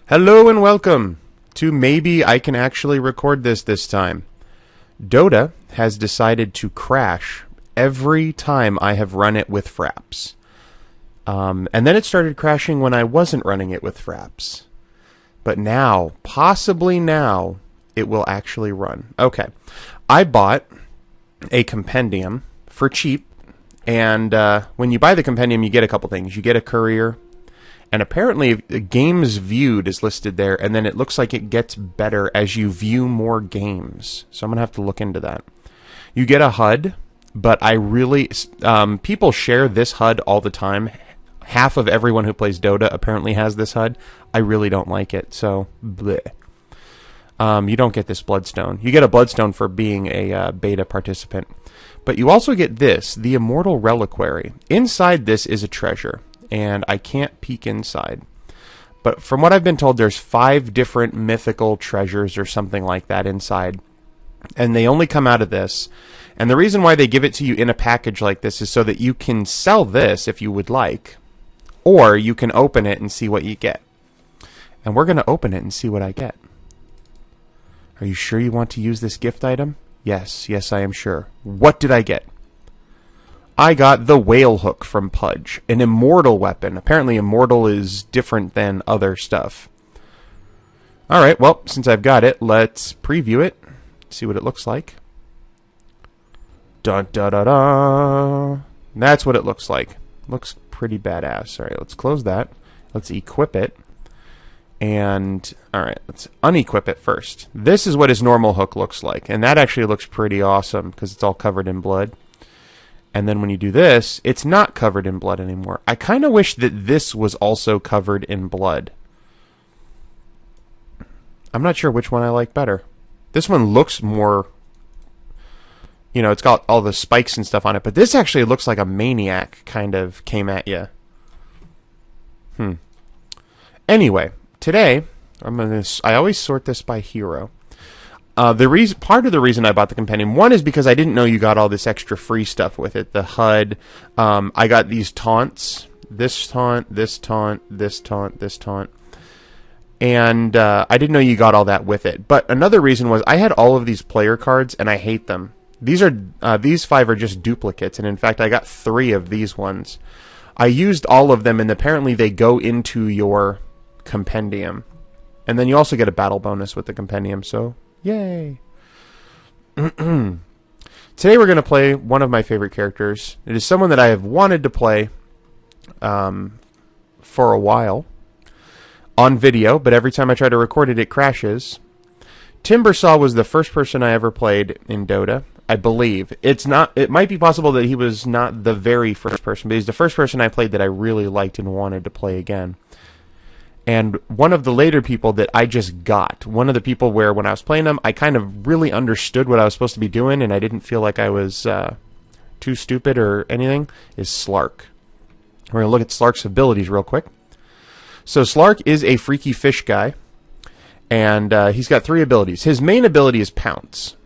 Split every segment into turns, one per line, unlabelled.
Hello and welcome to Maybe I Can Actually Record This time. DotA has decided to crash every time I have run it with Fraps. And then it started crashing when I wasn't running it with Fraps. But now, possibly now, it will actually run. Okay, I bought a Compendium for cheap. And when you buy the Compendium, you get a couple things. You get a courier. And apparently, games viewed is listed there, and then it looks like it gets better as you view more games. So I'm going to have to look into that. You get a HUD, but I really... people share this HUD all the time. Half of everyone who plays Dota apparently has this HUD. I really don't like it, so... bleh. You don't get this Bloodstone. You get a Bloodstone for being a beta participant. But you also get this, the Immortal Reliquary. Inside this is a treasure. And I can't peek inside. But from what I've been told, there's 5 different mythical treasures or something like that inside. And they only come out of this. And the reason why they give it to you in a package like this is so that you can sell this if you would like. Or you can open it and see what you get. And we're going to open it and see what I get. Are you sure you want to use this gift item? Yes, I am sure. What did I get? I got the whale hook from Pudge, an immortal weapon. Apparently immortal is different than other stuff. Alright, well, since I've got it, let's preview it. See what it looks like. Dun da da da. That's what it looks like. Looks pretty badass. Alright, let's close that. Let's equip it. And, alright, let's unequip it first. This is what his normal hook looks like. And that actually looks pretty awesome, because it's all covered in blood. And then when you do this, it's not covered in blood anymore. I kind of wish that this was also covered in blood. I'm not sure which one I like better. This one looks more... you know, it's got all the spikes and stuff on it. But this actually looks like a maniac kind of came at you. Anyway, today, I always sort this by hero. Part of the reason I bought the Compendium, one is because I didn't know you got all this extra free stuff with it. The HUD, I got these taunts, this taunt, this taunt, this taunt, this taunt. And I didn't know you got all that with it. But another reason was I had all of these player cards, and I hate them. These 5 are just duplicates, and in fact I got 3 of these ones. I used all of them, and apparently they go into your Compendium. And then you also get a battle bonus with the Compendium, so... yay! Today we're going to play one of my favorite characters. It is someone that I have wanted to play for a while on video, but every time I try to record it, it crashes. Timbersaw was the first person I ever played in Dota, I believe. It might be possible that he was not the very first person, but he's the first person I played that I really liked and wanted to play again. And one of the later people that I just got, one of the people where when I was playing them, I kind of really understood what I was supposed to be doing, and I didn't feel like I was too stupid or anything, is Slark. We're going to look at Slark's abilities real quick. So Slark is a freaky fish guy, and he's got 3 abilities. His main ability is Pounce,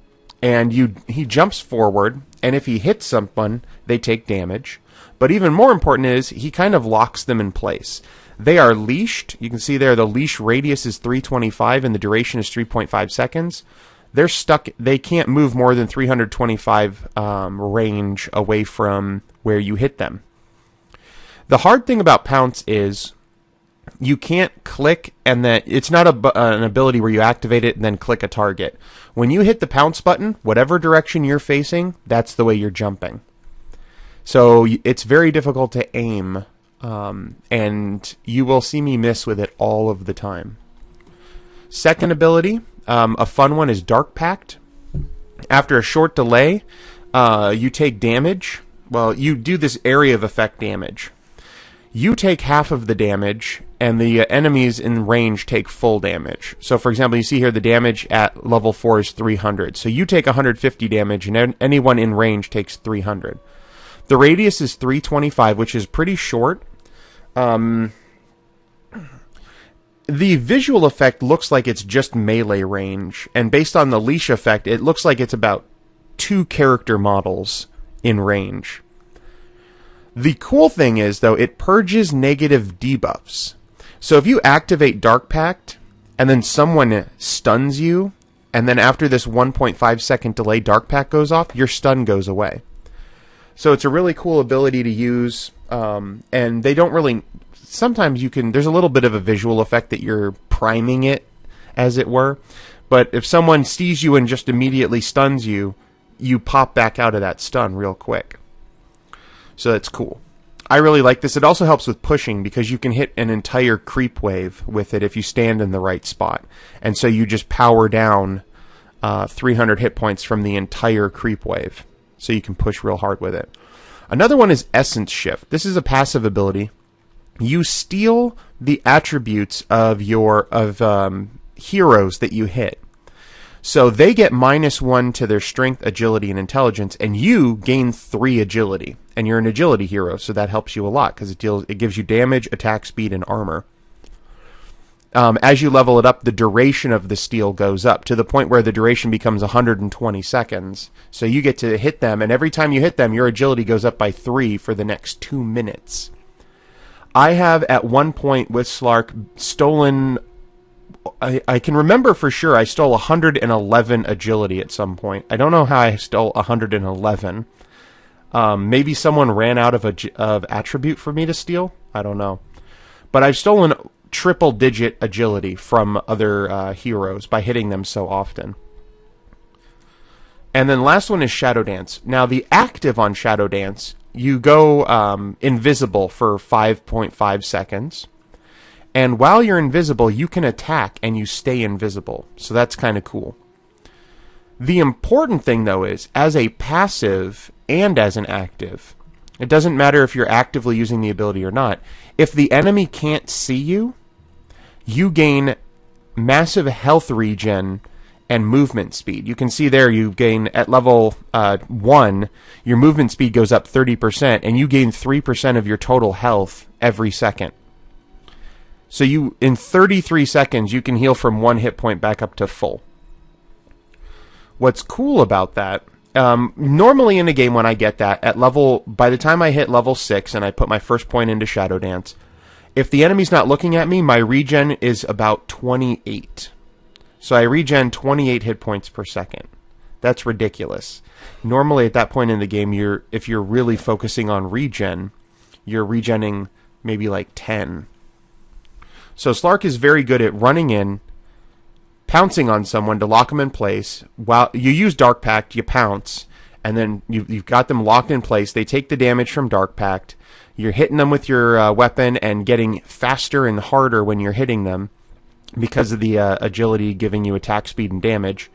and he jumps forward, and if he hits someone, they take damage. But even more important is, he kind of locks them in place. They are leashed. You can see there the leash radius is 325 and the duration is 3.5 seconds. They're stuck. They can't move more than 325 range away from where you hit them. The hard thing about Pounce is you can't click and then it's not an ability where you activate it and then click a target. When you hit the Pounce button, whatever direction you're facing, that's the way you're jumping. So it's very difficult to aim. And you will see me miss with it all of the time. Second ability, a fun one, is Dark Pact. After a short delay, you take damage. Well, you do this area of effect damage. You take half of the damage, and the enemies in range take full damage. So, for example, you see here the damage at level 4 is 300. So you take 150 damage, and anyone in range takes 300. The radius is 325, which is pretty short. The visual effect looks like it's just melee range, and based on the leash effect, it looks like it's about 2 character models in range. The cool thing is, though, it purges negative debuffs. So if you activate Dark Pact, and then someone stuns you, and then after this 1.5 second delay, Dark Pact goes off, your stun goes away. So it's a really cool ability to use, and they don't really... Sometimes you can... There's a little bit of a visual effect that you're priming it, as it were. But if someone sees you and just immediately stuns you, you pop back out of that stun real quick. So that's cool. I really like this. It also helps with pushing because you can hit an entire creep wave with it if you stand in the right spot. And so you just power down 300 hit points from the entire creep wave. So you can push real hard with it. Another one is Essence Shift. This is a passive ability. You steal the attributes of your heroes that you hit. So they get -1 to their strength, agility, and intelligence, and you gain 3 agility. And you're an agility hero, so that helps you a lot because it gives you damage, attack speed, and armor. As you level it up, the duration of the steal goes up to the point where the duration becomes 120 seconds. So you get to hit them, and every time you hit them, your agility goes up by 3 for the next 2 minutes. I have, at one point with Slark, stolen... I can remember for sure I stole 111 agility at some point. I don't know how I stole 111. Maybe someone ran out of attribute for me to steal. I don't know. But I've stolen triple-digit agility from other heroes by hitting them so often. And then last one is Shadow Dance. Now, the active on Shadow Dance, you go invisible for 5.5 seconds. And while you're invisible, you can attack and you stay invisible. So that's kind of cool. The important thing, though, is as a passive and as an active, it doesn't matter if you're actively using the ability or not. If the enemy can't see you, you gain massive health regen and movement speed. You can see there you gain, at level 1, your movement speed goes up 30%, and you gain 3% of your total health every second. So you, in 33 seconds, you can heal from 1 hit point back up to full. What's cool about that, normally in a game when I get that, by the time I hit level 6 and I put my first point into Shadow Dance, if the enemy's not looking at me, my regen is about 28. So I regen 28 hit points per second. That's ridiculous. Normally at that point in the game, if you're really focusing on regen, you're regenning maybe like 10. So Slark is very good at running in, pouncing on someone to lock them in place. While you use Dark Pact, you pounce, and then you've got them locked in place. They take the damage from Dark Pact. You're hitting them with your weapon and getting faster and harder when you're hitting them because of the agility giving you attack speed and damage.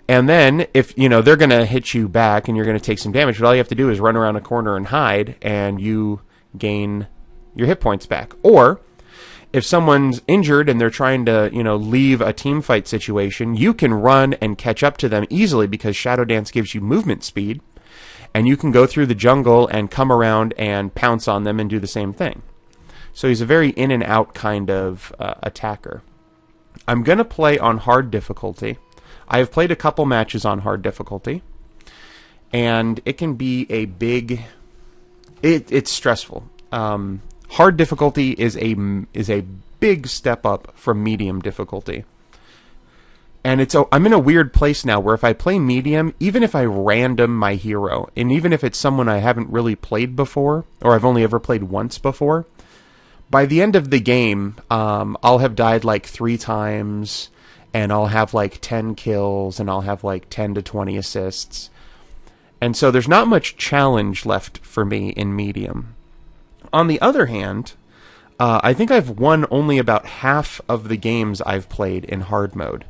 And then if they're going to hit you back and you're going to take some damage, but all you have to do is run around a corner and hide, and you gain your hit points back. Or if someone's injured and they're trying to, leave a team fight situation, you can run and catch up to them easily because Shadow Dance gives you movement speed, and you can go through the jungle and come around and pounce on them and do the same thing. So he's a very in and out kind of attacker. I'm going to play on hard difficulty. I have played a couple matches on hard difficulty, and it can be a big... It's stressful. Hard difficulty is a big step up from medium difficulty. And I'm in a weird place now where if I play medium, even if I random my hero, and even if it's someone I haven't really played before, or I've only ever played once before, by the end of the game, I'll have died like 3 times, and I'll have like 10 kills, and I'll have like 10 to 20 assists. And so there's not much challenge left for me in medium. On the other hand, I think I've won only about half of the games I've played in hard mode.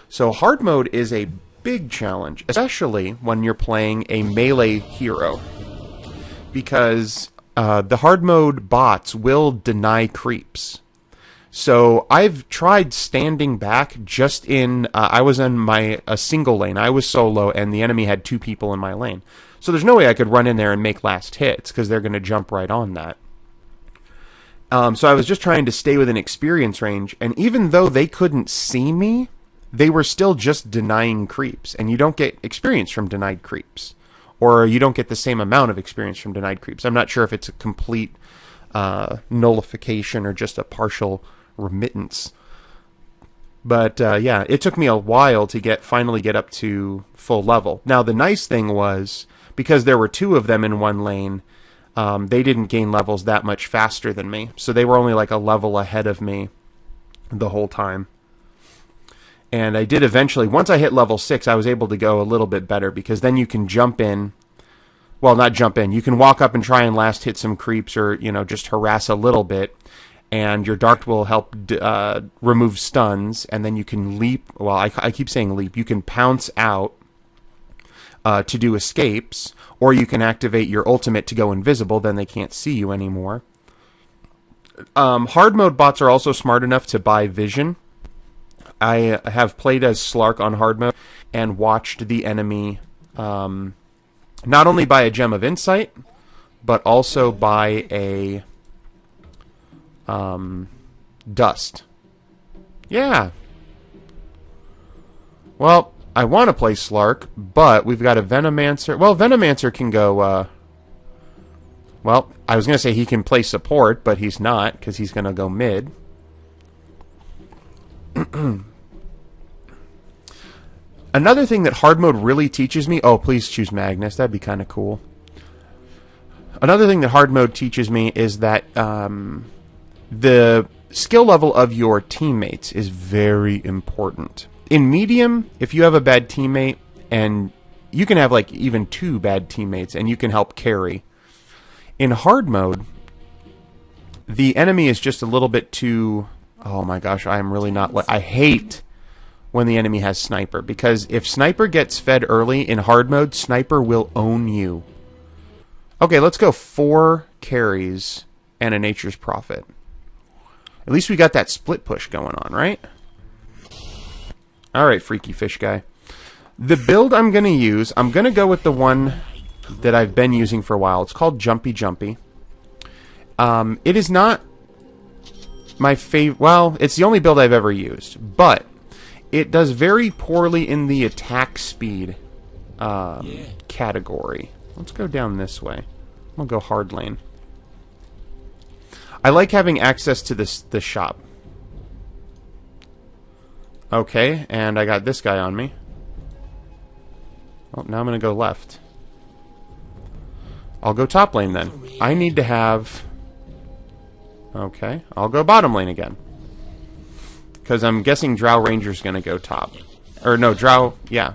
So hard mode is a big challenge, especially when you're playing a melee hero, because the hard mode bots will deny creeps. So I've tried standing back just in... I was in a single lane. I was solo, and the enemy had 2 people in my lane. So there's no way I could run in there and make last hits, because they're going to jump right on that. So I was just trying to stay within experience range, and even though they couldn't see me, they were still just denying creeps, and you don't get experience from denied creeps. Or you don't get the same amount of experience from denied creeps. I'm not sure if it's a complete nullification or just a partial remittance. But yeah, it took me a while to finally get up to full level. Now the nice thing was, because there were 2 of them in one lane, they didn't gain levels that much faster than me. So they were only like a level ahead of me the whole time. And I did eventually, once I hit level 6, I was able to go a little bit better, because then you can jump in. Well, not jump in. You can walk up and try and last hit some creeps, or, you know, just harass a little bit. And your Dart will help remove stuns, and then you can leap. Well, I keep saying leap. You can pounce out to do escapes, or you can activate your ultimate to go invisible. Then they can't see you anymore. Hard mode bots are also smart enough to buy vision. I have played as Slark on hard mode and watched the enemy not only buy a gem of insight, but also buy a dust. Yeah. Well, I want to play Slark, but we've got a Venomancer. Well, Venomancer can go... well, I was going to say he can play support, but he's not, because he's going to go mid. Another thing that hard mode really teaches me... Oh, please choose Magnus. That'd be kind of cool. Another thing that hard mode teaches me is that the skill level of your teammates is very important. In medium, if you have a bad teammate, and you can have like even 2 bad teammates, and you can help carry. In hard mode, the enemy is just a little bit too... Oh my gosh, I am really not... I hate when the enemy has Sniper, because if Sniper gets fed early in hard mode, Sniper will own you. Okay, let's go 4 carries and a Nature's Prophet. At least we got that split push going on, right? Alright, freaky fish guy. The build I'm going to use, I'm going to go with the one that I've been using for a while. It's called Jumpy Jumpy. It is not my favorite... Well, it's the only build I've ever used. But it does very poorly in the attack speed category. Let's go down this way. I'm going to go hard lane. I like having access to the shop. Okay, and I got this guy on me. Well, now I'm going to go left. I'll go top lane then. I need to have... Okay, I'll go bottom lane again. Because I'm guessing Drow Ranger's going to go top. Or no, Drow... Yeah.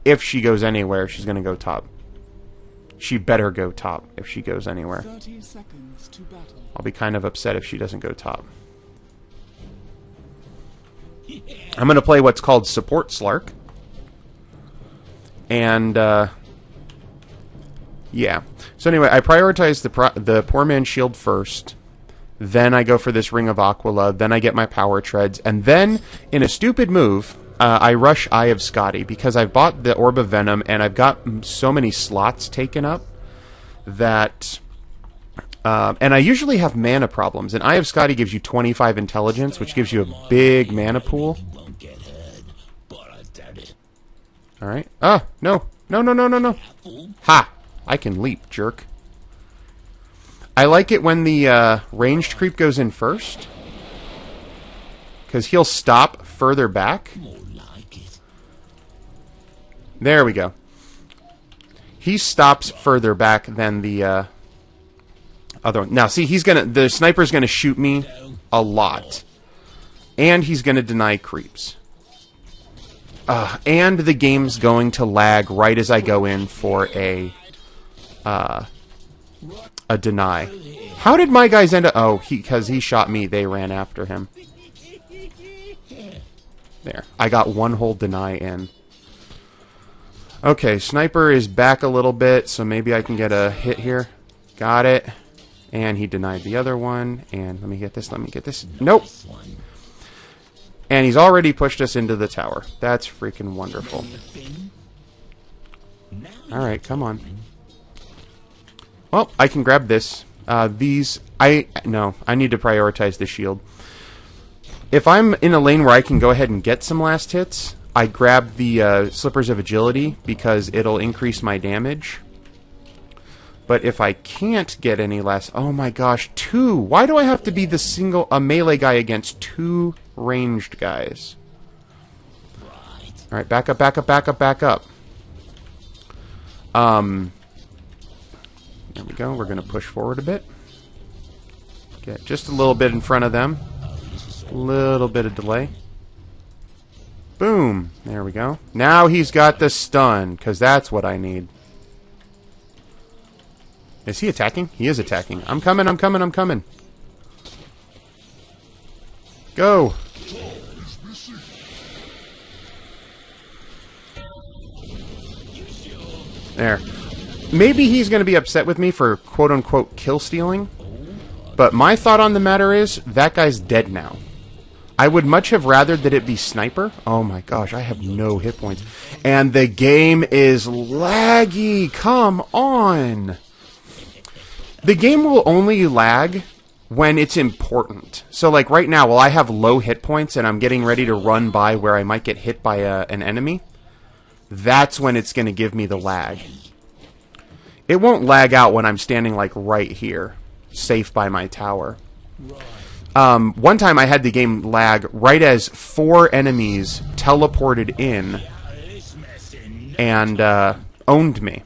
If she goes anywhere, she's going to go top. She better go top if she goes anywhere.
30 seconds to battle.
I'll be kind of upset if she doesn't go top. I'm going to play what's called Support Slark. And, yeah. So anyway, I prioritize the Poor Man's Shield first. Then I go for this Ring of Aquila. Then I get my Power Treads. And then, in a stupid move, I rush Eye of Scotty. Because I've bought the Orb of Venom, and I've got so many slots taken up that... and I usually have mana problems. And Eye of Scotty gives you 25 intelligence, which gives you a big mana pool. Alright. Ah, no. No, no, no, no, no. Ha! I can leap, jerk. I like it when the ranged creep goes in first. Because he'll stop further back. There we go. He stops further back than the other one. Now, see, the sniper's gonna shoot me a lot. And he's gonna deny creeps. And the game's going to lag right as I go in for a deny. How did my guys end up... Oh, because he shot me, they ran after him. There. I got one whole deny in. Okay, sniper is back a little bit, so maybe I can get a hit here. Got it. And he denied the other one. And let me get this, let me get this. Nope. And he's already pushed us into the tower. That's freaking wonderful. Alright, come on. Well, I can grab this. No, I need to prioritize the shield. If I'm in a lane where I can go ahead and get some last hits, I grab the Slippers of Agility because it'll increase my damage. But if I can't get any less... Oh my gosh, 2! Why do I have to be a melee guy against 2 ranged guys? Alright, back up, back up, back up, back up. There we go. We're going to push forward a bit. Get just a little bit in front of them. A little bit of delay. Boom. There we go. Now he's got the stun, because that's what I need. Is he attacking? He is attacking. I'm coming, I'm coming, I'm coming. Go. There. Maybe he's going to be upset with me for quote-unquote kill-stealing. But my thought on the matter is, that guy's dead now. I would much have rathered that it be Sniper. Oh my gosh, I have no hit points. And the game is laggy. Come on. The game will only lag when it's important. So like right now, while I have low hit points and I'm getting ready to run by where I might get hit by an enemy, that's when it's going to give me the lag. It won't lag out when I'm standing like right here, safe by my tower. One time I had the game lag right as 4 enemies teleported in and owned me.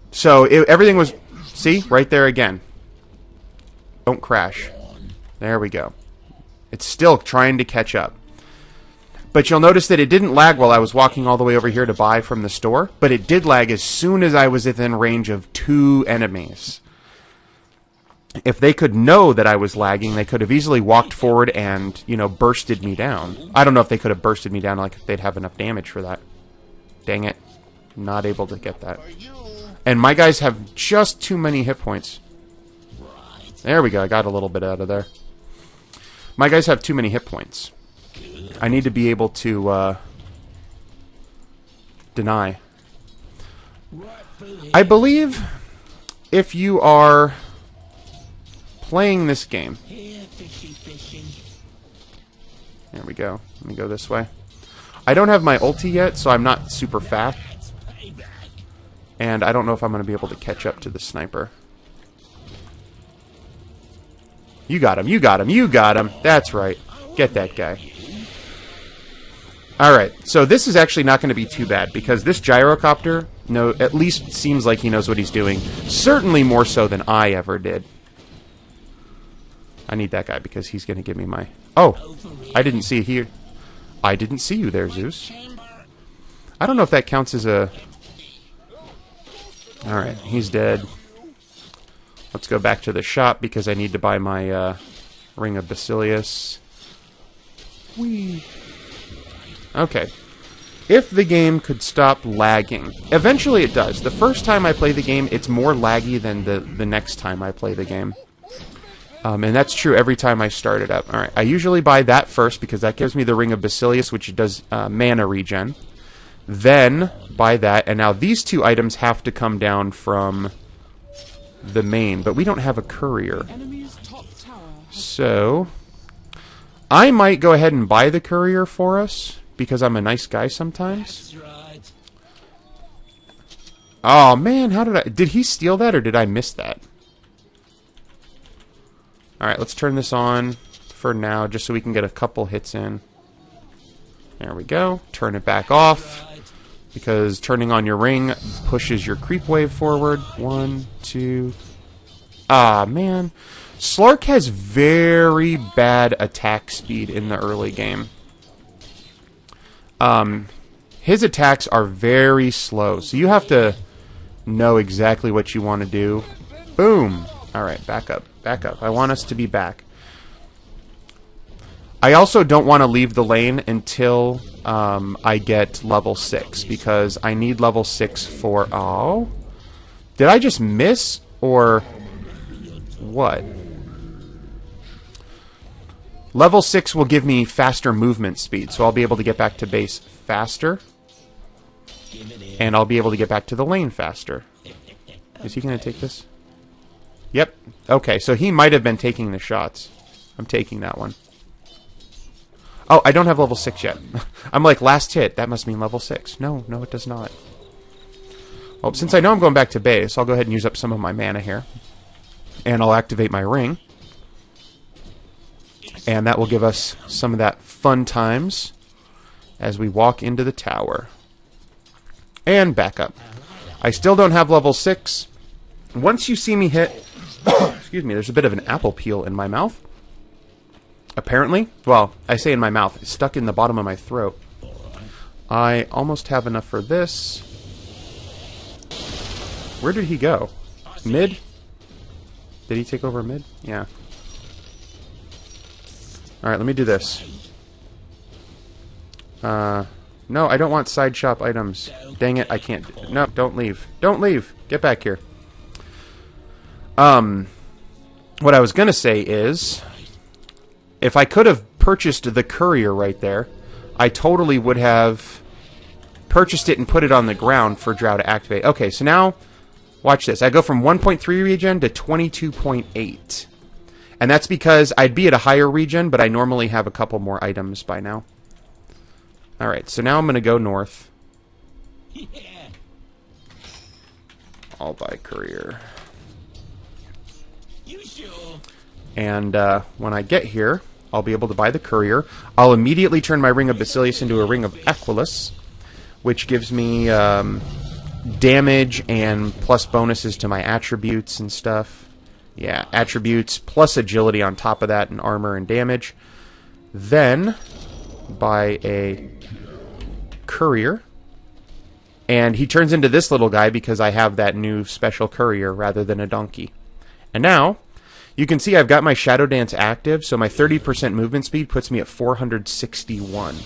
So everything was... See? Right there again. Don't crash. There we go. It's still trying to catch up. But you'll notice that it didn't lag while I was walking all the way over here to buy from the store, but it did lag as soon as I was within range of 2 enemies. If they could know that I was lagging, they could have easily walked forward and, you know, bursted me down. I don't know if they could have bursted me down, like if they'd have enough damage for that. Dang it. Not able to get that. And my guys have just too many hit points. There we go, I got a little bit out of there. My guys have too many hit points. I need to be able to deny. I believe if you are playing this game... There we go. Let me go this way. I don't have my ulti yet, so I'm not super fast. And I don't know if I'm going to be able to catch up to the sniper. You got him, you got him, you got him. That's right. Get that guy. Alright, so this is actually not going to be too bad, because this gyrocopter at least seems like he knows what he's doing. Certainly more so than I ever did. I need that guy, because he's going to give me my... Oh! I didn't see it here. I didn't see you there, Zeus. I don't know if that counts as a... Alright, he's dead. Let's go back to the shop, because I need to buy my Ring of Basilius. Whee! Okay. If the game could stop lagging. Eventually it does. The first time I play the game, it's more laggy than the next time I play the game. And that's true every time I start it up. Alright, I usually buy that first, because that gives me the Ring of Basilius, which does mana regen. Then, buy that, and now these 2 items have to come down from the main, but we don't have a courier. So, I might go ahead and buy the courier for us, because I'm a nice guy sometimes. Oh man, how did he steal that, or did I miss that? Alright, let's turn this on for now, just so we can get a couple hits in. There we go. Turn it back off, because turning on your ring pushes your creep wave forward. 1, 2... Ah, man. Slark has very bad attack speed in the early game. His attacks are very slow, so you have to know exactly what you want to do. Boom! Alright, back up. Back up. I want us to be back. I also don't want to leave the lane until I get level 6, because I need level 6 for... Oh? Did I just miss, or what? Level 6 will give me faster movement speed, so I'll be able to get back to base faster. And I'll be able to get back to the lane faster. Is he going to take this? Yep. Okay, so he might have been taking the shots. I'm taking that one. Oh, I don't have level 6 yet. I'm like, last hit. That must mean level 6. No, no, it does not. Well, since I know I'm going back to base, I'll go ahead and use up some of my mana here. And I'll activate my ring. And that will give us some of that fun times as we walk into the tower. And back up. I still don't have level 6. Once you see me hit... excuse me, there's a bit of an apple peel in my mouth. Apparently. Well, I say in my mouth. It's stuck in the bottom of my throat. I almost have enough for this. Where did he go? Mid? Did he take over mid? Yeah. Alright, let me do this. No, I don't want side shop items. Dang it, I can't. No, don't leave. Don't leave. Get back here. What I was going to say is, if I could have purchased the courier right there, I totally would have purchased it and put it on the ground for Drow to activate. Okay, so now, watch this. I go from 1.3 regen to 22.8. And that's because I'd be at a higher regen, but I normally have a couple more items by now. Alright, so now I'm going to go north. I'll buy courier. And when I get here, I'll be able to buy the courier. I'll immediately turn my Ring of Basilius into a Ring of Equilus, which gives me damage and plus bonuses to my attributes and stuff. Yeah, attributes plus agility on top of that and armor and damage. Then buy a courier. And he turns into this little guy because I have that new special courier rather than a donkey. And now, you can see I've got my Shadow Dance active, so my 30% movement speed puts me at 461.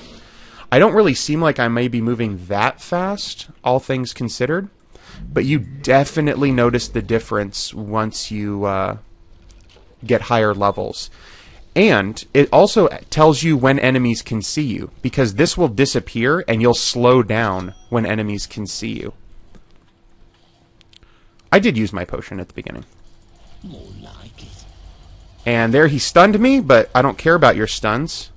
I don't really seem like I may be moving that fast, all things considered, but you definitely notice the difference once you get higher levels. And it also tells you when enemies can see you, because this will disappear and you'll slow down when enemies can see you. I did use my potion at the beginning.
More like it.
And there he stunned me, but I don't care about your stuns.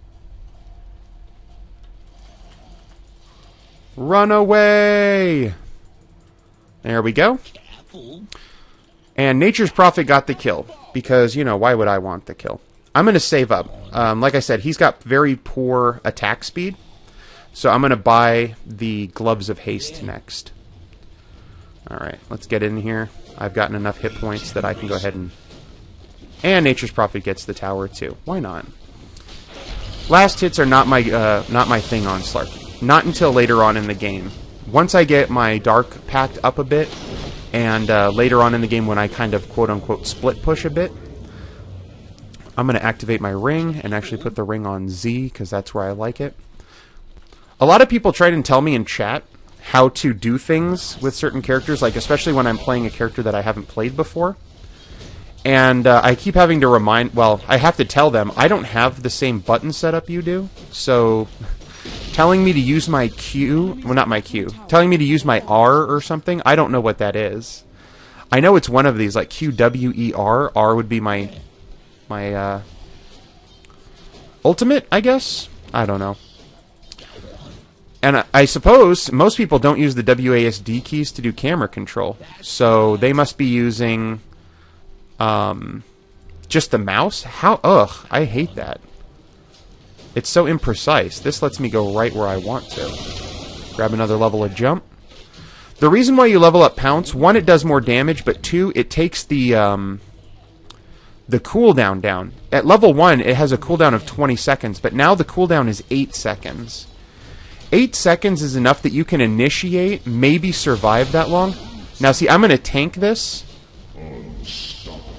Run away! There we go.
Careful.
And Nature's Prophet got the kill, because, you know, why would I want the kill? I'm going to save up. Like I said, he's got very poor attack speed, so I'm going to buy the Gloves of Haste next. Alright, let's get in here. I've gotten enough hit points that I can go ahead and... And Nature's Prophet gets the tower too. Why not? Last hits are not my thing on Slark. Not until later on in the game. Once I get my Dark packed up a bit, and later on in the game when I kind of quote-unquote split push a bit, I'm going to activate my ring and actually put the ring on Z, because that's where I like it. A lot of people try to tell me in chat how to do things with certain characters, like especially when I'm playing a character that I haven't played before. And I keep having to remind, well, I have to tell them, I don't have the same button setup you do, so telling me to use my Q, well, not my Q, telling me to use my R or something, I don't know what that is. I know it's one of these, like QWER, R would be my ultimate, I guess? I don't know. And I suppose most people don't use the WASD keys to do camera control, so they must be using just the mouse? How? Ugh, I hate that. It's so imprecise. This lets me go right where I want to. Grab another level of jump. The reason why you level up Pounce, one, it does more damage, but two, it takes the cooldown down. At level 1, it has a cooldown of 20 seconds, but now the cooldown is 8 seconds. 8 seconds is enough that you can initiate, maybe survive that long. Now, see, I'm going to tank this.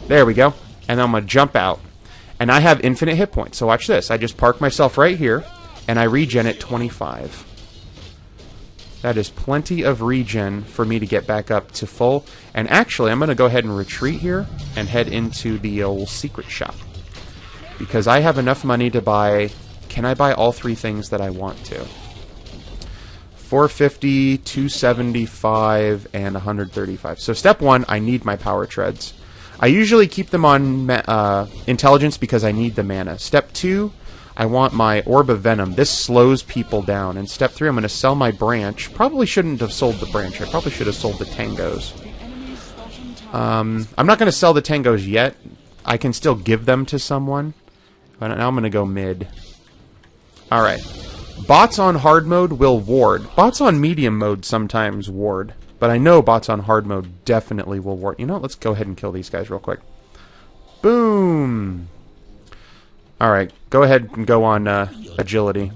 There we go. And I'm going to jump out. And I have infinite hit points. So watch this. I just park myself right here, and I regen at 25. That is plenty of regen for me to get back up to full. And actually, I'm going to go ahead and retreat here and head into the old secret shop. Because I have enough money to buy... Can I buy all 3 things that I want to? 450, 275, and 135. So step 1, I need my power treads. I usually keep them on intelligence because I need the mana. Step 2, I want my Orb of Venom. This slows people down. In step 3, I'm going to sell my branch. Probably shouldn't have sold the branch. I probably should have sold the tangos. I'm not going to sell the tangos yet. I can still give them to someone. But now I'm going to go mid. Alright. Bots on hard mode will ward. Bots on medium mode sometimes ward. But I know bots on hard mode definitely will ward. You know what? Let's go ahead and kill these guys real quick. Boom! Alright, go ahead and go on agility.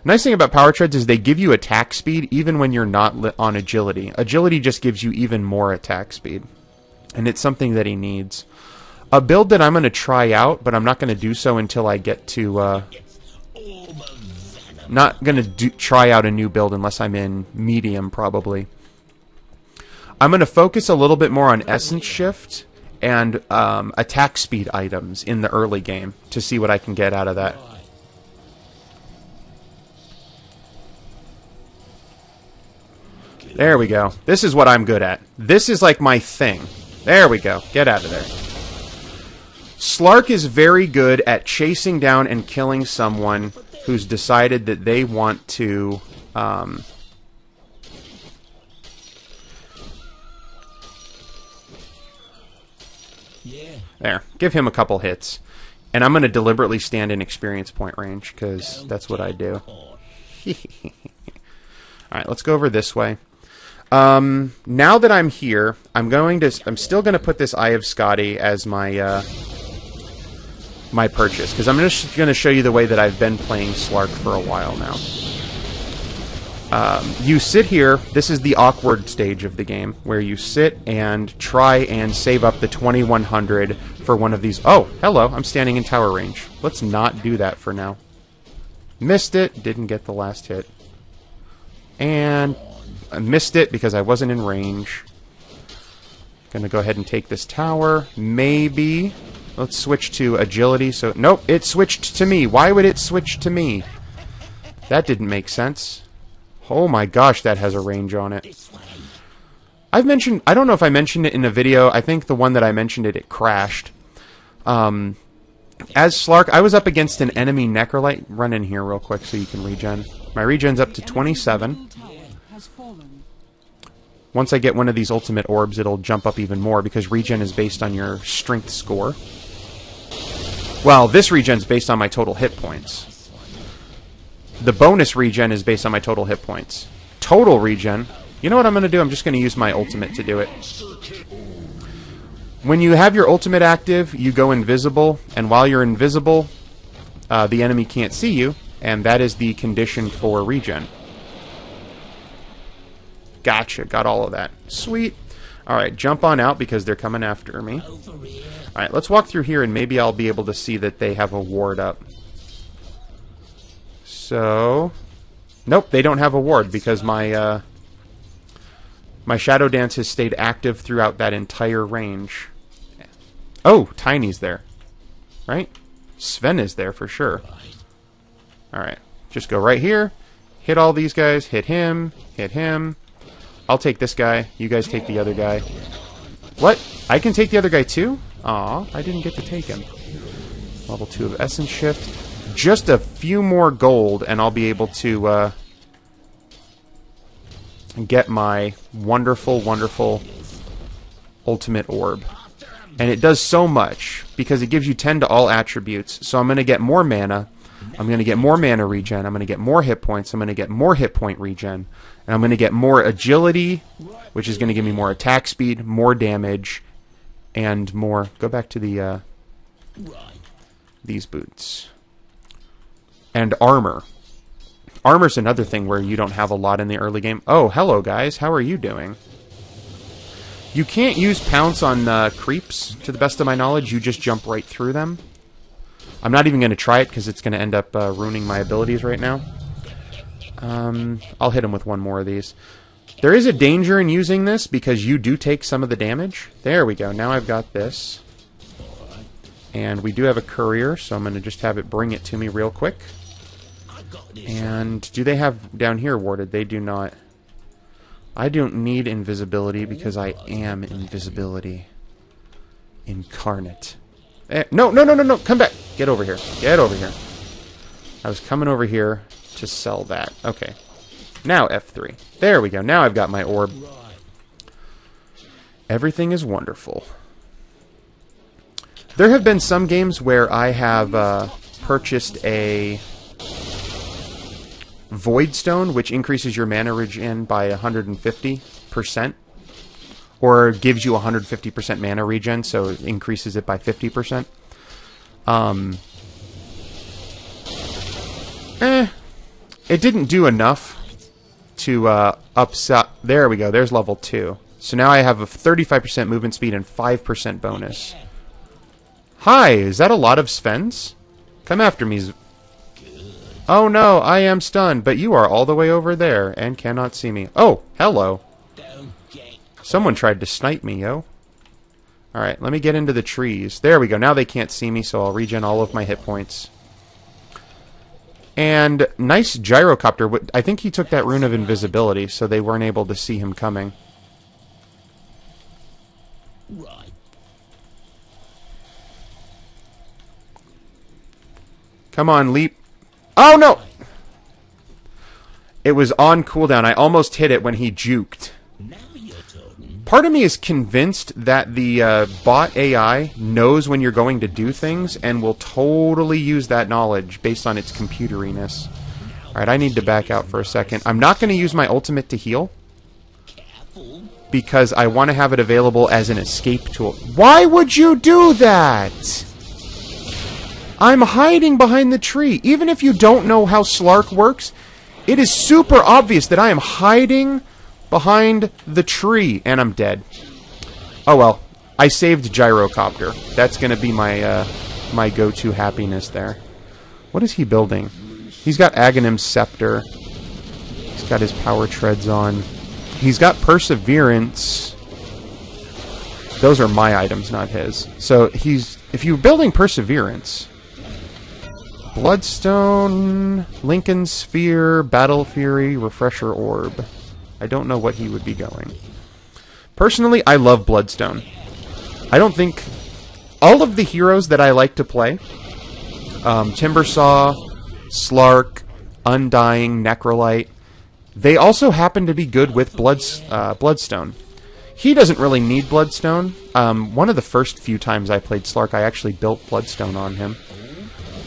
Nice thing about power treads is they give you attack speed even when you're not on agility. Agility just gives you even more attack speed. And it's something that he needs. A build that I'm going to try out, but I'm not going to do so until I get to... not going to try out a new build unless I'm in medium, probably. I'm going to focus a little bit more on Essence Shift and attack speed items in the early game to see what I can get out of that. There we go. This is what I'm good at. This is like my thing. There we go. Get out of there. Slark is very good at chasing down and killing someone who's decided that they want to... There. Give him a couple hits. And I'm going to deliberately stand in experience point range, because that's what I do. Alright, let's go over this way. Now that I'm here, I'm still going to put this Eye of Scotty as my, my purchase, because I'm just going to show you the way that I've been playing Slark for a while now. You sit here. This is the awkward stage of the game, where you sit and try and save up the 2100 for one of these. Oh, hello, I'm standing in tower range. Let's not do that for now. Missed it, didn't get the last hit. And I missed it because I wasn't in range. Gonna go ahead and take this tower. Maybe. Let's switch to agility. So, nope, it switched to me. Why would it switch to me? That didn't make sense. Oh my gosh, that has a range on it. I don't know if I mentioned it in a video. I think the one that I mentioned it crashed. As Slark, I was up against an enemy Necrolite. Run in here real quick so you can regen. My regen's up to 27. Once I get one of these ultimate orbs, it'll jump up even more because regen is based on your strength score. Well, this regen's based on my total hit points. The bonus regen is based on my total hit points. Total regen... You know what I'm going to do? I'm just going to use my ultimate to do it. When you have your ultimate active, you go invisible, and while you're invisible, the enemy can't see you, and that is the condition for regen. Gotcha, got all of that. Sweet. Alright, jump on out because they're coming after me. Alright, let's walk through here, and maybe I'll be able to see that they have a ward up. So... Nope, they don't have a ward because my... My Shadow Dance has stayed active throughout that entire range. Oh, Tiny's there. Right? Sven is there for sure. Alright. Just go right here. Hit all these guys. Hit him. Hit him. I'll take this guy. You guys take the other guy. What? I can take the other guy too? Aw, I didn't get to take him. Level 2 of Essence Shift. Just a few more gold and I'll be able to... get my wonderful, wonderful ultimate orb. And it does so much, because it gives you 10 to all attributes. So I'm going to get more mana, I'm going to get more mana regen, I'm going to get more hit points, I'm going to get more hit point regen, and I'm going to get more agility, which is going to give me more attack speed, more damage, and more... Go back to the, these boots. And armor. Armor's another thing where you don't have a lot in the early game. Oh, hello guys, how are you doing? You can't use Pounce on creeps, to the best of my knowledge. You just jump right through them. I'm not even going to try it because it's going to end up ruining my abilities right now. I'll hit him with one more of these. There is a danger in using this because you do take some of the damage. There we go, now I've got this. And we do have a courier, so I'm going to just have it bring it to me real quick. And do they have down here warded? They do not. I don't need invisibility because I am invisibility incarnate. No, no, no, no, no, come back. Get over here. Get over here. I was coming over here to sell that. Okay. Now F3. There we go. Now I've got my orb. Everything is wonderful. There have been some games where I have purchased a Void Stone, which increases your mana regen by 150%. Or gives you 150% mana regen, so it increases it by 50%. It didn't do enough to upset. There we go. There's level 2. So now I have a 35% movement speed and 5% bonus. Hi, is that a lot of Svens? Come after me. Oh no, I am stunned, but you are all the way over there and cannot see me. Oh, hello. Someone tried to snipe me, yo. Alright, let me get into the trees. There we go. Now they can't see me, so I'll regen all of my hit points. And nice gyrocopter. I think he took that rune of invisibility, so they weren't able to see him coming.
Right.
Come on, leap. Oh, no! It was on cooldown. I almost hit it when he juked.
Now you're talking.
Part of me is convinced that the bot AI knows when you're going to do things and will totally use that knowledge based on its computeriness. Alright, I need to back out for a second. I'm not going to use my ultimate to heal
Careful.
because I want to have it available as an escape tool. Why would you do that? I'm hiding behind the tree. Even if you don't know how Slark works, it is super obvious that I am hiding behind the tree, and I'm dead. Oh well, I saved gyrocopter. That's going to be my my go-to happiness there. What is he building? He's got Aghanim's scepter. He's got his power treads on. He's got perseverance. Those are my items, not his. So if you're building perseverance, Bloodstone, Lincoln Sphere, Battle Fury, Refresher Orb. I don't know what he would be going. Personally, I love Bloodstone. I don't think... all of the heroes that I like to play, Timbersaw, Slark, Undying, Necrolite, they also happen to be good with Bloodstone. He doesn't really need Bloodstone. One of the first few times I played Slark, I actually built Bloodstone on him.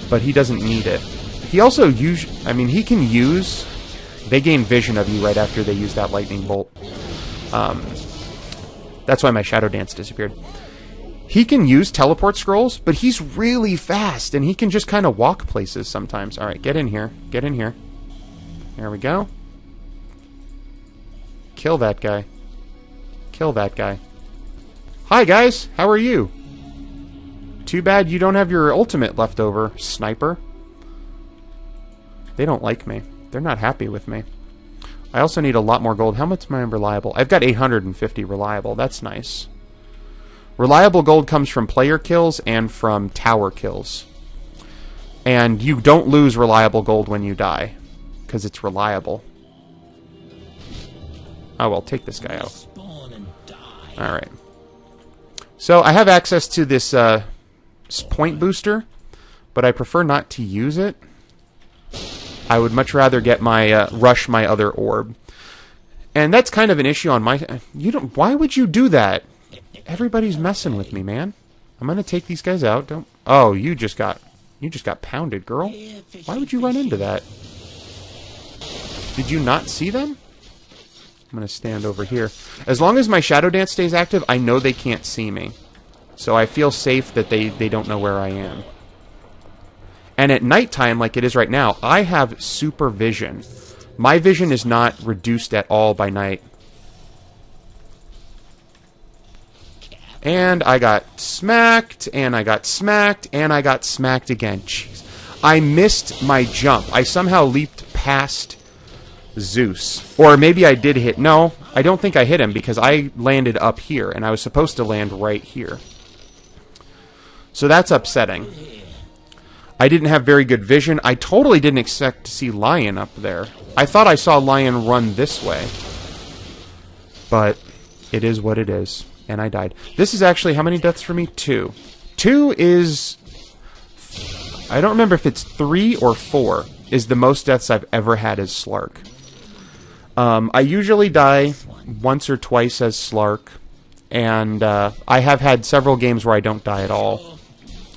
But he doesn't need it. He also he can use... they gain vision of you right after they use that lightning bolt. That's why my Shadow Dance disappeared. He can use teleport scrolls, but he's really fast, and he can just kind of walk places sometimes. Alright, get in here. Get in here. There we go. Kill that guy. Kill that guy. Hi, guys! How are you? Too bad you don't have your ultimate left over, sniper. They don't like me. They're not happy with me. I also need a lot more gold. How much am I reliable? I've got 850 reliable. That's nice. Reliable gold comes from player kills and from tower kills. And you don't lose reliable gold when you die, because it's reliable. Oh well, take this guy out.
Spawn and die.
Alright. So I have access to this point booster, but I prefer not to use it. I would much rather get my rush my other orb. And that's kind of an issue on my... why would you do that? Everybody's messing with me, man. I'm gonna take these guys out. Don't... oh, you just got pounded, girl. Why would you run into that? Did you not see them? I'm gonna stand over here. As long as my Shadow Dance stays active, I know they can't see me. So I feel safe that they don't know where I am. And at nighttime, like it is right now, I have super vision. My vision is not reduced at all by night. And I got smacked, and I got smacked, and I got smacked again. Jeez. I missed my jump. I somehow leaped past Zeus. Or maybe I did hit... no, I don't think I hit him, because I landed up here, and I was supposed to land right here. So that's upsetting. I didn't have very good vision. I totally didn't expect to see Lion up there. I thought I saw Lion run this way. But it is what it is. And I died. This is actually, how many deaths for me? 2. 2 is I don't remember if it's 3 or 4 is the most deaths I've ever had as Slark. I usually die once or twice as Slark, and I have had several games where I don't die at all,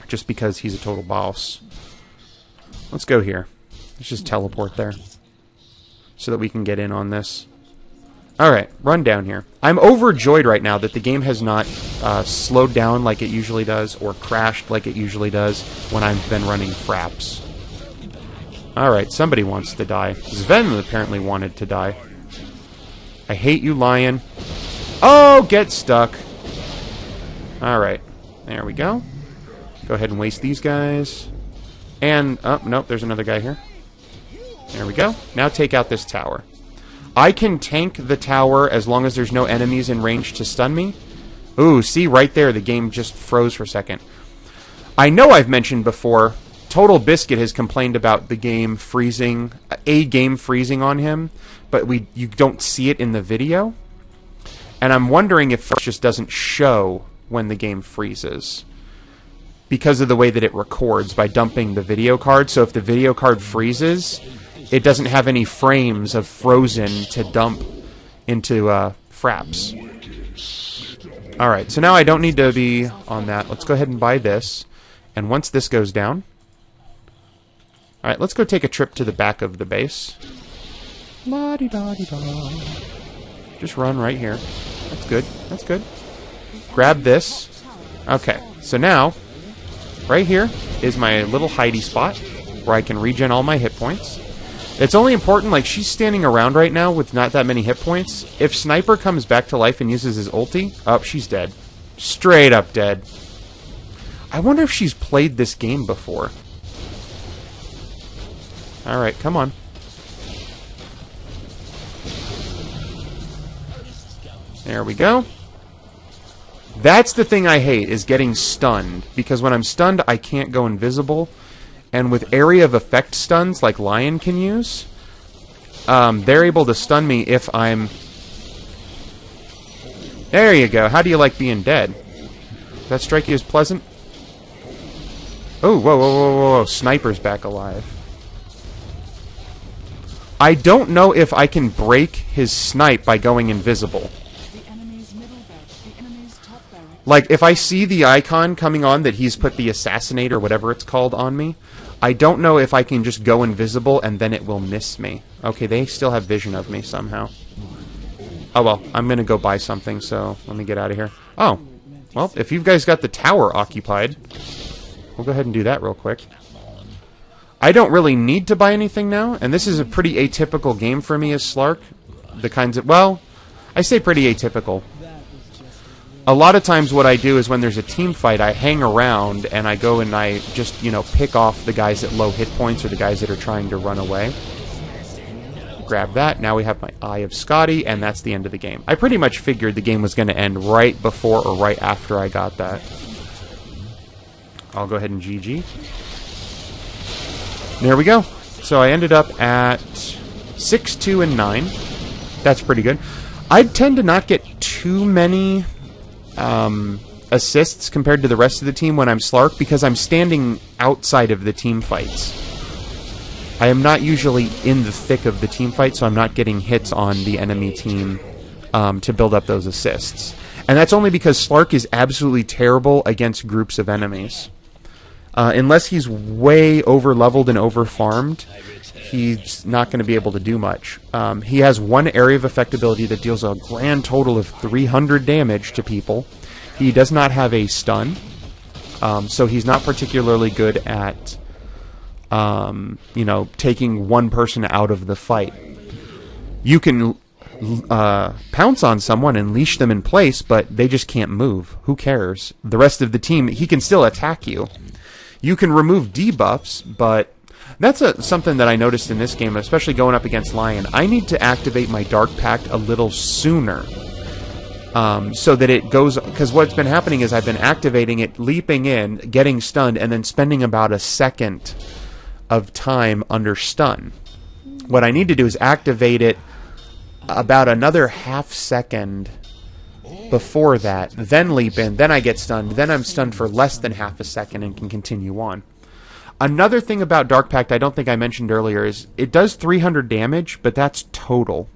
just because he's a total boss. Let's go here. Let's just teleport there, so that we can get in on this. Alright, run down here. I'm overjoyed right now that the game has not slowed down like it usually does, or crashed like it usually does when I've been running fraps. Alright, somebody wants to die. Sven apparently wanted to die. I hate you, lion. Oh, get stuck. Alright, there we go. Go ahead and waste these guys. And, oh, nope, there's another guy here. There we go. Now take out this tower. I can tank the tower as long as there's no enemies in range to stun me. Ooh, see, right there, the game just froze for a second. I know I've mentioned before, Total Biscuit has complained about the game freezing, a game freezing on him, but you don't see it in the video. And I'm wondering if it just doesn't show when the game freezes, because of the way that it records by dumping the video card. So if the video card freezes, it doesn't have any frames of Frozen to dump into fraps. Alright, so now I don't need to be on that. Let's go ahead and buy this. And once this goes down... Alright, let's go take a trip to the back of the base. La-di-da-di-da. Just run right here. That's good. That's good. Grab this. Okay, so now, right here is my little hidey spot where I can regen all my hit points. It's only important, like, she's standing around right now with not that many hit points. If Sniper comes back to life and uses his ulti, oh, she's dead. Straight up dead. I wonder if she's played this game before. Alright, come on. There we go. That's the thing I hate, is getting stunned. Because when I'm stunned, I can't go invisible. And with area of effect stuns, like Lion can use, they're able to stun me if I'm... There you go. How do you like being dead? Does that strike you as pleasant? Oh, whoa, whoa, whoa, whoa, whoa. Sniper's back alive. I don't know if I can break his snipe by going invisible. Like, if I see the icon coming on that he's put the assassinate or whatever it's called on me, I don't know if I can just go invisible and then it will miss me. Okay, they still have vision of me somehow. Oh, well, I'm going to go buy something, so let me get out of here. Oh, well, if you guys got the tower occupied, we'll go ahead and do that real quick. I don't really need to buy anything now, and this is a pretty atypical game for me as Slark. The kinds of, well, I say pretty atypical. A lot of times what I do is when there's a team fight, I hang around and I go and I just, you know, pick off the guys at low hit points or the guys that are trying to run away. Grab that. Now we have my Eye of Scotty, and that's the end of the game. I pretty much figured the game was going to end right before or right after I got that. I'll go ahead and GG. There we go. So I ended up at 6, 2, and 9. That's pretty good. I tend to not get too many assists compared to the rest of the team when I'm Slark, because I'm standing outside of the team fights. I am not usually in the thick of the team fight, so I'm not getting hits on the enemy team to build up those assists. And that's only because Slark is absolutely terrible against groups of enemies. Unless he's way over-leveled and over-farmed, he's not going to be able to do much. He has one area of effect ability that deals a grand total of 300 damage to people. He does not have a stun, so he's not particularly good at, you know, taking one person out of the fight. You can pounce on someone and leash them in place, but they just can't move. Who cares? The rest of the team, he can still attack you. You can remove debuffs, but that's something that I noticed in this game, especially going up against Lion. I need to activate my Dark Pact a little sooner, so that it goes... Because what's been happening is I've been activating it, leaping in, getting stunned, and then spending about a second of time under stun. What I need to do is activate it about another half second before that, then leap in, then I get stunned, then I'm stunned for less than half a second and can continue on. Another thing about Dark Pact I don't think I mentioned earlier is it does 300 damage, but that's total.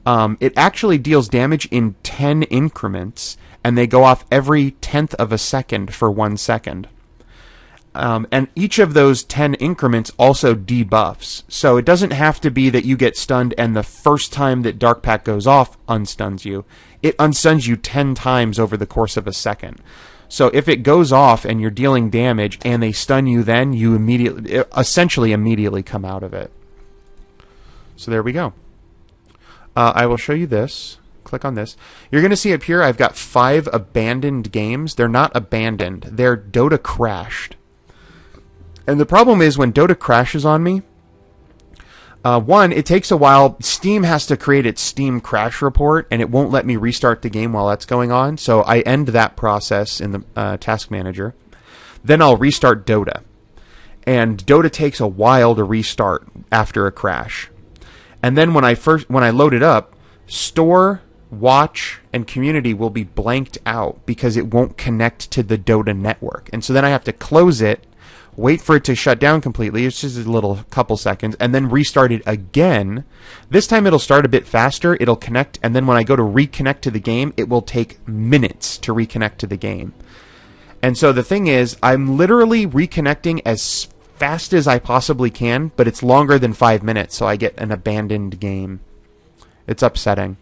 It actually deals damage in 10 increments, and they go off every 10th of a second for 1 second. And each of those 10 increments also debuffs. So it doesn't have to be that you get stunned and the first time that Dark Pact goes off unstuns you. It unstuns you 10 times over the course of a second. So if it goes off and you're dealing damage and they stun you, then you essentially immediately come out of it. So there we go. I will show you this. Click on this. You're going to see up here I've got 5 abandoned games. They're not abandoned. They're DotA crashed. And the problem is when DotA crashes on me, one, it takes a while. Steam has to create its Steam crash report, and it won't let me restart the game while that's going on. So I end that process in the task manager. Then I'll restart DotA. And DotA takes a while to restart after a crash. And then when I load it up, store, watch, and community will be blanked out because it won't connect to the DotA network. And so then I have to close it, wait for it to shut down completely. It's just a little couple seconds, and then restart it again. This time it'll start a bit faster. It'll connect, and then when I go to reconnect to the game, it will take minutes to reconnect to the game. And so the thing is, I'm literally reconnecting as fast as I possibly can, but it's longer than 5 minutes, so I get an abandoned game. It's upsetting.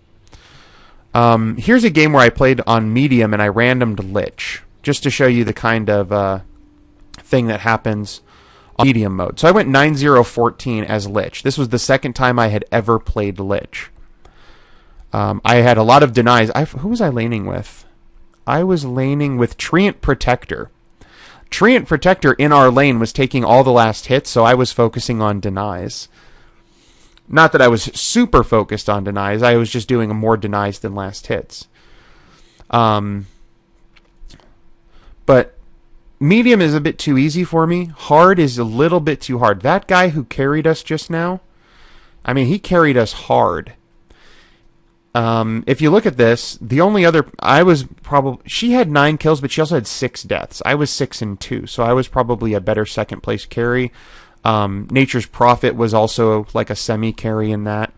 Here's a game where I played on medium and I randomed Lich, just to show you the kind of thing that happens on medium mode. So I went 9-0-14 as Lich. This was the second time I had ever played Lich. I had a lot of denies. Who was I laning with? I was laning with Treant Protector. Treant Protector in our lane was taking all the last hits, so I was focusing on denies. Not that I was super focused on denies. I was just doing more denies than last hits. But medium is a bit too easy for me. Hard is a little bit too hard. That guy who carried us just now, I mean, he carried us hard. If you look at this, the only other... she had 9 kills, but she also had 6 deaths. I was 6-2, so I was probably a better second place carry. Nature's Prophet was also like a semi-carry in that.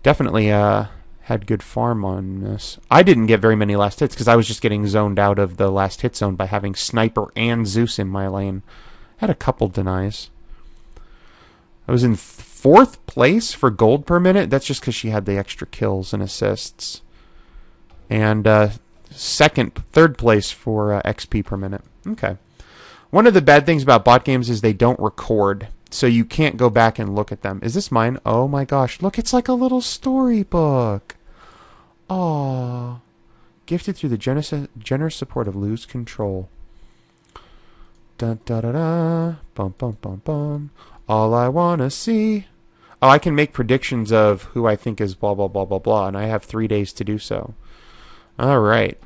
Definitely had good farm on this. I didn't get very many last hits because I was just getting zoned out of the last hit zone by having Sniper and Zeus in my lane. I had a couple denies. I was in 4th place for gold per minute. That's just because she had the extra kills and assists. And 3rd place for XP per minute. Okay. One of the bad things about bot games is they don't record, so you can't go back and look at them. Is this mine? Oh my gosh, look, it's like a little storybook. Aww. Gifted through the generous support of Lose Control. Dun da da da. Bum bum bum bum. All I wanna see. Oh, I can make predictions of who I think is blah blah blah blah blah, and I have 3 days to do so. Alright.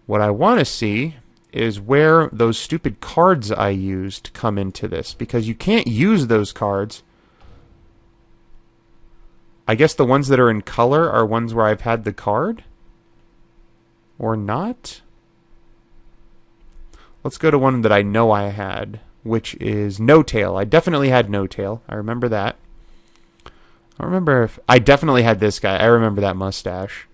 What I want to see is where those stupid cards I used come into this, because you can't use those cards. I guess the ones that are in color are ones where I've had the card? Or not? Let's go to one that I know I had, which is No Tail. I definitely had No Tail. I remember that. I don't remember if... I definitely had this guy. I remember that mustache.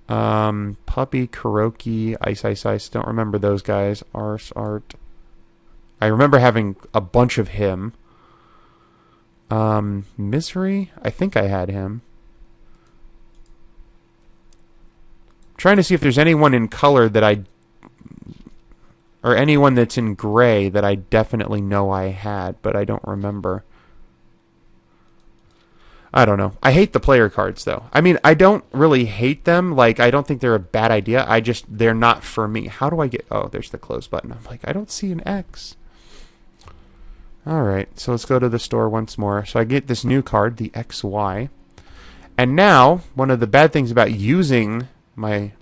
Puppy, Kuroki, Ice Ice Ice. Don't remember those guys. Ars Art. I remember having a bunch of him. Misery? I think I had him. I'm trying to see if there's anyone in color that I... or anyone that's in gray that I definitely know I had, but I don't remember. I don't know. I hate the player cards, though. I mean, I don't really hate them. Like, I don't think they're a bad idea. They're not for me. How do I get... Oh, there's the close button. I'm like, I don't see an X. Alright, so let's go to the store once more. So I get this new card, the XY. And now, one of the bad things about using my...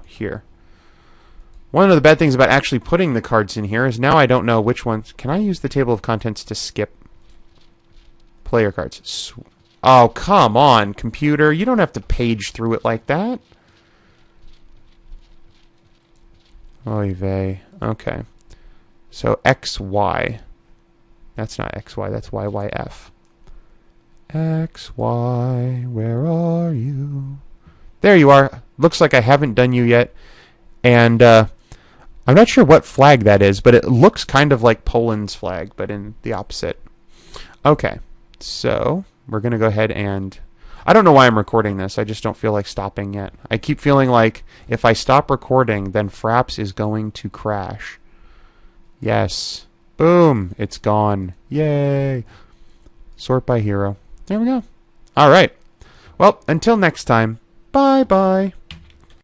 here. One of the bad things about actually putting the cards in here is now I don't know which ones... Can I use the table of contents to skip player cards? Oh, come on, computer. You don't have to page through it like that. Oy vey. Okay. So XY. That's not XY, that's YYF. XY, where are you? There you are. Looks like I haven't done you yet. And I'm not sure what flag that is, but it looks kind of like Poland's flag, but in the opposite. Okay, so we're going to go ahead and... I don't know why I'm recording this. I just don't feel like stopping yet. I keep feeling like if I stop recording, then Fraps is going to crash. Yes. Boom. It's gone. Yay. Sort by hero. There we go. All right. Well, until next time, bye-bye.